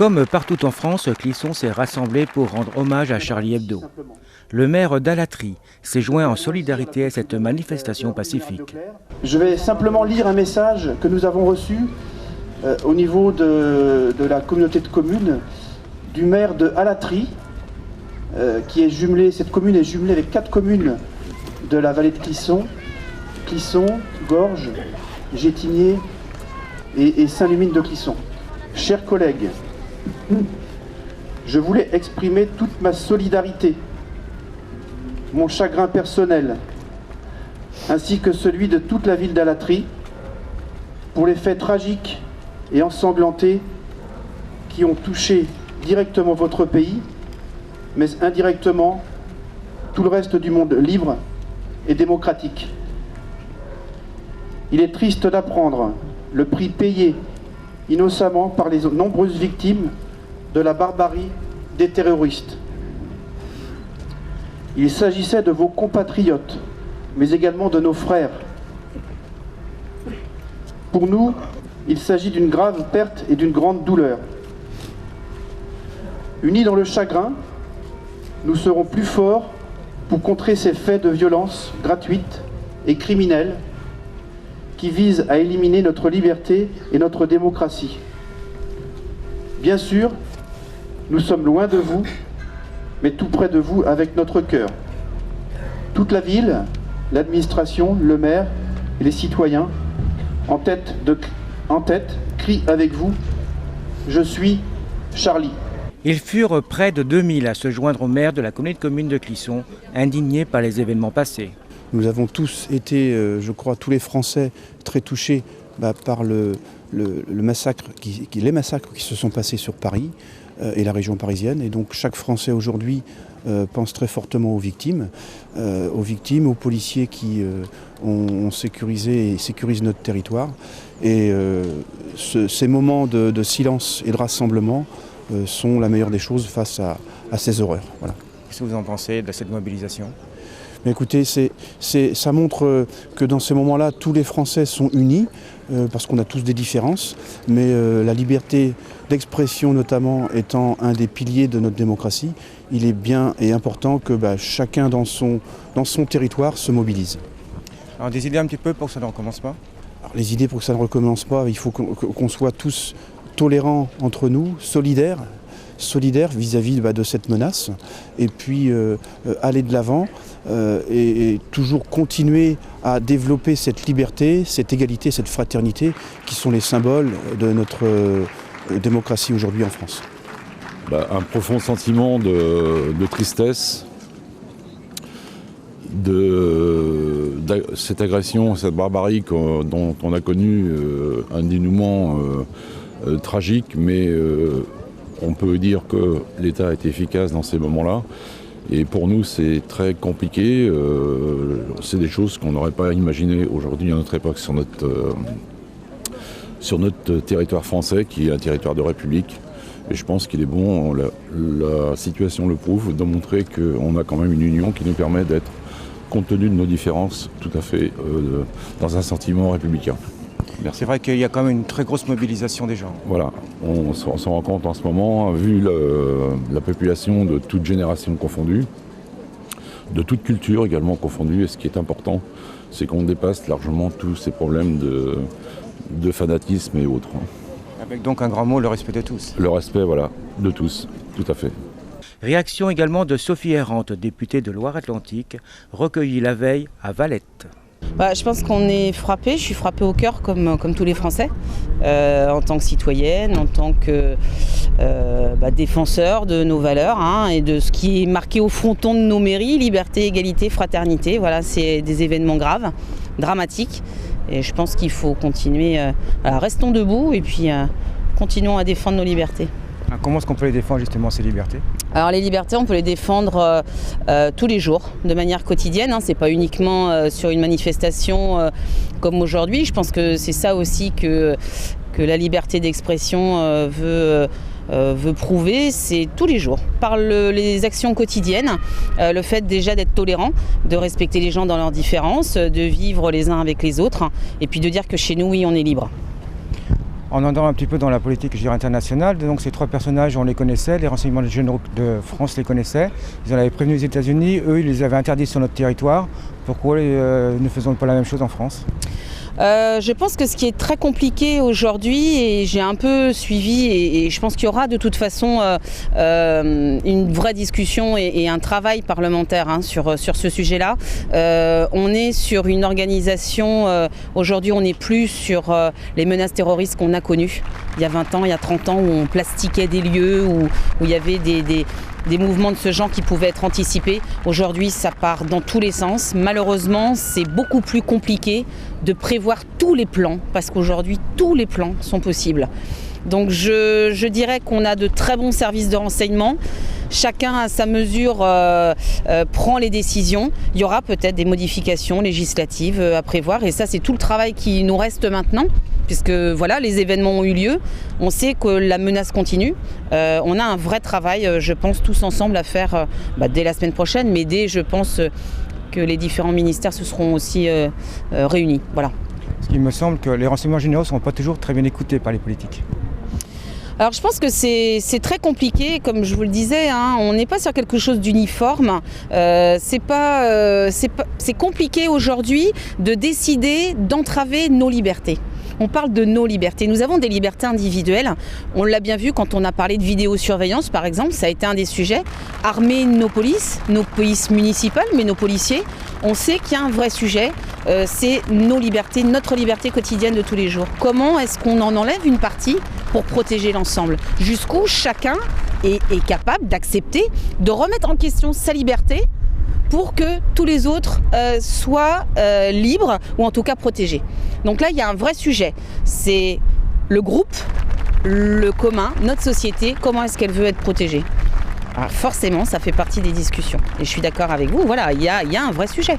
Comme partout en France, Clisson s'est rassemblé pour rendre hommage à Charlie Hebdo. Le maire d'Alatri s'est joint en solidarité à cette manifestation pacifique. Je vais simplement lire un message que nous avons reçu au niveau de la communauté de communes du maire de Alatri, qui est jumelé. Cette commune est jumelée avec 4 communes de la vallée de Clisson, Gorges, Gétigné et Saint-Lumine de Clisson. Chers collègues, je voulais exprimer toute ma solidarité, mon chagrin personnel, ainsi que celui de toute la ville d'Alatri, pour les faits tragiques et ensanglantés qui ont touché directement votre pays, mais indirectement tout le reste du monde libre et démocratique. Il est triste d'apprendre le prix payé innocemment par les nombreuses victimes de la barbarie des terroristes. Il s'agissait de vos compatriotes, mais également de nos frères. Pour nous, il s'agit d'une grave perte et d'une grande douleur. Unis dans le chagrin, nous serons plus forts pour contrer ces faits de violence gratuite et criminelle qui visent à éliminer notre liberté et notre démocratie. Bien sûr, nous sommes loin de vous, mais tout près de vous avec notre cœur. Toute la ville, l'administration, le maire et les citoyens, en tête, crient avec vous « Je suis Charlie ». Ils furent près de 2000 à se joindre au maire de la communauté de communes de Clisson, indignés par les événements passés. Nous avons tous été, je crois, tous les Français très touchés par le massacre, les massacres qui se sont passés sur Paris et la région parisienne. Et donc chaque Français aujourd'hui pense très fortement aux victimes, aux policiers qui ont sécurisé et sécurisent notre territoire. Et ces moments de silence et de rassemblement sont la meilleure des choses face à ces horreurs. Voilà. Qu'est-ce que vous en pensez de cette mobilisation ? Mais écoutez, ça montre que dans ces moments-là, tous les Français sont unis, parce qu'on a tous des différences, mais la liberté d'expression notamment étant un des piliers de notre démocratie, il est bien et important que chacun dans son territoire se mobilise. Alors des idées un petit peu pour que ça ne recommence pas ? Alors, les idées pour que ça ne recommence pas, il faut qu'on soit tous tolérants entre nous, solidaires vis-à-vis de cette menace, et puis aller de l'avant et toujours continuer à développer cette liberté, cette égalité, cette fraternité qui sont les symboles de notre démocratie aujourd'hui en France. Un profond sentiment de tristesse, de cette agression, cette barbarie dont on a connu un dénouement tragique, mais on peut dire que l'État a été efficace dans ces moments-là. Et pour nous, c'est très compliqué. C'est des choses qu'on n'aurait pas imaginées aujourd'hui à notre époque sur notre territoire français, qui est un territoire de République. Et je pense qu'il est bon, la situation le prouve, de montrer qu'on a quand même une union qui nous permet d'être, compte tenu de nos différences, tout à fait dans un sentiment républicain. C'est vrai qu'il y a quand même une très grosse mobilisation des gens. Voilà, on s'en rend compte en ce moment, vu la population de toute génération confondue, de toute culture également confondue, et ce qui est important, c'est qu'on dépasse largement tous ces problèmes de fanatisme et autres. Avec donc un grand mot, le respect de tous. Le respect, voilà, de tous, tout à fait. Réaction également de Sophie Errante, députée de Loire-Atlantique, recueillie la veille à Valette. Je pense qu'on est frappé, je suis frappée au cœur comme tous les Français, en tant que citoyenne, en tant que défenseur de nos valeurs et de ce qui est marqué au fronton de nos mairies, liberté, égalité, fraternité. Voilà, c'est des événements graves, dramatiques, et je pense qu'il faut continuer. Restons debout et puis continuons à défendre nos libertés. Comment est-ce qu'on peut les défendre justement, ces libertés ? Alors les libertés, on peut les défendre tous les jours, de manière quotidienne. C'est pas uniquement sur une manifestation comme aujourd'hui. Je pense que c'est ça aussi que la liberté d'expression veut prouver, c'est tous les jours. Par les actions quotidiennes, le fait déjà d'être tolérant, de respecter les gens dans leurs différences, de vivre les uns avec les autres, et puis de dire que chez nous, oui, on est libre. En entrant un petit peu dans la politique, je dirais, internationale, donc ces 3 personnages, on les connaissait, les renseignements généraux de France les connaissaient. Ils en avaient prévenu les États-Unis, eux, ils les avaient interdits sur notre territoire. Pourquoi ne faisons pas la même chose en France ? Je pense que ce qui est très compliqué aujourd'hui, et j'ai un peu suivi, et je pense qu'il y aura de toute façon une vraie discussion et un travail parlementaire sur ce sujet-là. On est sur une organisation, aujourd'hui on n'est plus sur les menaces terroristes qu'on a connues il y a 20 ans, il y a 30 ans, où on plastiquait des lieux, où il y avait des mouvements de ce genre qui pouvaient être anticipés. Aujourd'hui, ça part dans tous les sens. Malheureusement, c'est beaucoup plus compliqué de prévoir tous les plans, parce qu'aujourd'hui, tous les plans sont possibles. Donc je dirais qu'on a de très bons services de renseignement. Chacun à sa mesure prend les décisions. Il y aura peut-être des modifications législatives à prévoir, et ça, c'est tout le travail qui nous reste maintenant. Puisque voilà, les événements ont eu lieu, on sait que la menace continue. On a un vrai travail, je pense, tous ensemble à faire dès la semaine prochaine, mais dès, je pense, que les différents ministères se seront aussi réunis. Voilà. Parce qu'il me semble que les renseignements généraux ne sont pas toujours très bien écoutés par les politiques. Alors je pense que c'est très compliqué, comme je vous le disais, on n'est pas sur quelque chose d'uniforme. C'est compliqué aujourd'hui de décider d'entraver nos libertés. On parle de nos libertés. Nous avons des libertés individuelles. On l'a bien vu quand on a parlé de vidéosurveillance, par exemple. Ça a été un des sujets. Armer nos polices municipales, mais nos policiers. On sait qu'il y a un vrai sujet. C'est nos libertés, notre liberté quotidienne de tous les jours. Comment est-ce qu'on en enlève une partie pour protéger l'ensemble ? Jusqu'où chacun est capable d'accepter de remettre en question sa liberté pour que tous les autres soient libres, ou en tout cas protégés. Donc là, il y a un vrai sujet. C'est le groupe, le commun, notre société, comment est-ce qu'elle veut être protégée ? Alors forcément, ça fait partie des discussions. Et je suis d'accord avec vous, voilà, il y a un vrai sujet.